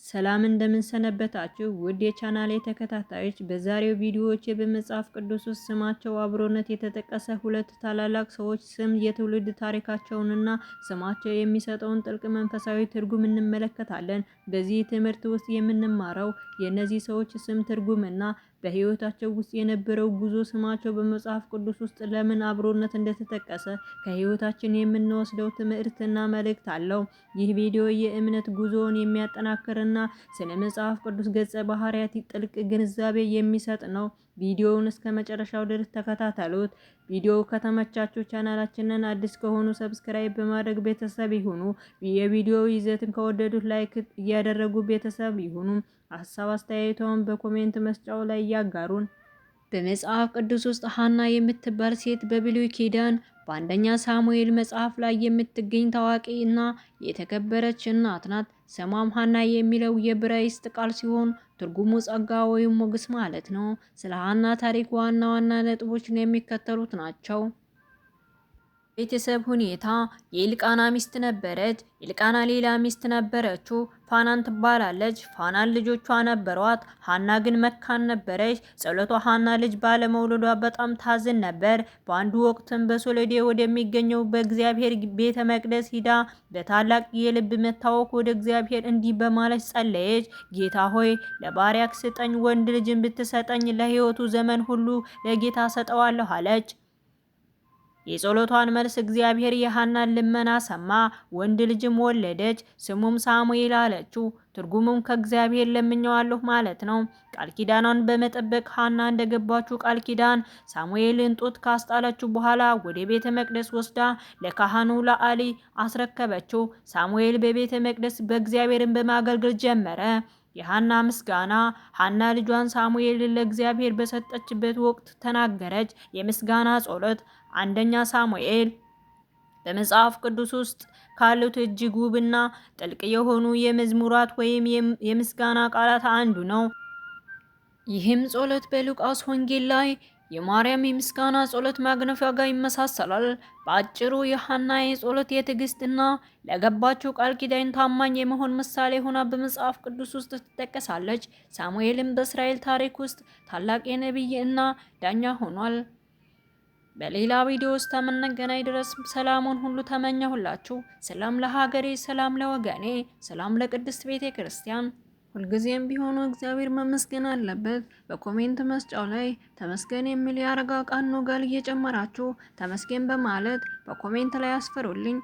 ሰላም እንደምን ሰነበታችሁ ውድ የቻናሌ ተከታታዮች። በዛሬው ቪዲዮዎቼ በመጽሐፍ ቅዱስ ውስጥ ስማቸው አብሮነት የተጠቀሰ ሁለት ታላላቅ ሰዎች ስም የትውልድ ታሪካቸውንና ስማቸው የሚሰጠውን ጥልቅ መንፈሳዊ ትርጉም እንመለከታለን። በዚህ ትምህርት ውስጥ የምንማረው የእነዚህ ሰዎች ስም ትርጉምና በህይወታቸው ውስጥ የነበረው ጉዞ ስማቸው በመጽሐፍ ቅዱስ ውስጥ ለምን አብሮነት እንደተጠቀሰ ከህይወታችን የምንወስደው ትምህርትና መልእክት አለው። ይህ ቪዲዮ የእምነት ጉዞውን የሚያጠናክርና ስለ መጽሐፍ ቅዱስ ገጸ ባህሪያት ጥልቅ ግንዛቤ የሚሰጥ ነው። ቪዲዮውን እስከ መጨረሻው ድረስ ተከታተሉት። ቪዲዮው ከተመቻችሁ ቻናላችንን አዲስ ከሆኑ ሰብስክራይብ በማድረግ ቤተሰብ ይሁኑ። የቪዲዮው ይዘትን ከወደዱት ላይክ እያደረጉ ቤተሰብ ይሁኑ። ሀሳብ አስተያየቶን በኮሜንት መስጫው ላይ ያጋሩን። በመጽሐፍ ቅዱስ ውስጥ ሐና የምትባል ሴት በብሉይ ኪዳን በአንደኛ ሳሙኤል መጽሐፍ ላይ የምትገኝ ታዋቂ እና የተከበረች እናት ናት። ስሟም ሐና የሚለው የዕብራይስጥ ቃል ሲሆን ትርጉሙ ጸጋ ወይም ሞገስ ማለት ነው። ስለ ሐና ታሪክ ዋና ዋና ነጥቦችን የሚከተሉት ናቸው። ቤተሰብ ሁኔታ የኤልቃና ሚስት ነበረች። ኤልቃና ሌላ ሚስት ነበረችው፣ ፋናን ትባላለች። ፋናን ልጆቿ ነበሯት። ሐና ግን መካን ነበረች። ጸሎቷ ሐና ልጅ ባለመውለዷ በጣም ታዝን ነበር። በአንዱ ወቅትም በሶሎዴ ወደሚገኘው በእግዚአብሔር ቤተ መቅደስ ሂዳ በታላቅ የልብ መታወክ ወደ እግዚአብሔር እንዲህ በማለት ጸለየች። ጌታ ሆይ ለባሪያክ ስጠኝ፣ ወንድ ልጅን ብትሰጠኝ ለሕይወቱ ዘመን ሁሉ ለጌታ ሰጠዋለሁ አለች። የጸሎቷን መልስ እግዚአብሔር የሐናን ልመና ሰማ። ወንድ ልጅም ወለደች። ስሙም ሳሙኤል አለችው። ትርጉሙም ከእግዚአብሔር ለምኜዋለሁ ማለት ነው። ቃል ኪዳኗን በመጠበቅ ሐና እንደገባችው ቃል ኪዳን ሳሙኤልን ጡት ካስጣለችው በኋላ ወደ ቤተ መቅደስ ወስዳ ለካህኑ ለአሊ አስረከበችው። ሳሙኤል በቤተ መቅደስ በእግዚአብሔርን በማገልገል ጀመረ። የሐና ምስጋና። ሐና ልጇን ሳሙኤልን ለእግዚአብሔር በሰጠችበት ወቅት ተናገረች። የምስጋና ጸሎት። አንደኛ ሳሙኤል በመጽሐፍ ቅዱስ ውስጥ ካሉት እጅግ ውብና ጥልቅ የሆኑ የመዝሙራት ወይም የምስጋና ቃላት አንዱ ነው። ይህም ጸሎት በሉቃስ ወንጌል ላይ የማርያም የምስጋና ጸሎት ማግነፊያ ጋር ይመሳሰላል። በአጭሩ የሐና የጸሎት የትዕግስትና ለገባችው ቃል ኪዳን ታማኝ የመሆን ምሳሌ ሆና በመጽሐፍ ቅዱስ ውስጥ ትጠቀሳለች። ሳሙኤልም በእስራኤል ታሪክ ውስጥ ታላቅ የነቢይ እና ዳኛ ሆኗል። በሌላ ቪዲዮ ውስጥ እስከምንገናኝ ድረስ ሰላሙን ሁሉ ተመኘሁላችሁ። ሰላም ለሀገሬ፣ ሰላም ለወገኔ፣ ሰላም ለቅድስት ቤተ ክርስቲያን። ሁልጊዜም ቢሆኑ እግዚአብሔር መመስገን አለበት። በኮሜንት መስጫው ላይ ተመስገን የሚል የአረጋ ቃል ቃል እየጨመራችሁ ተመስገን በማለት በኮሜንት ላይ አስፈሩልኝ።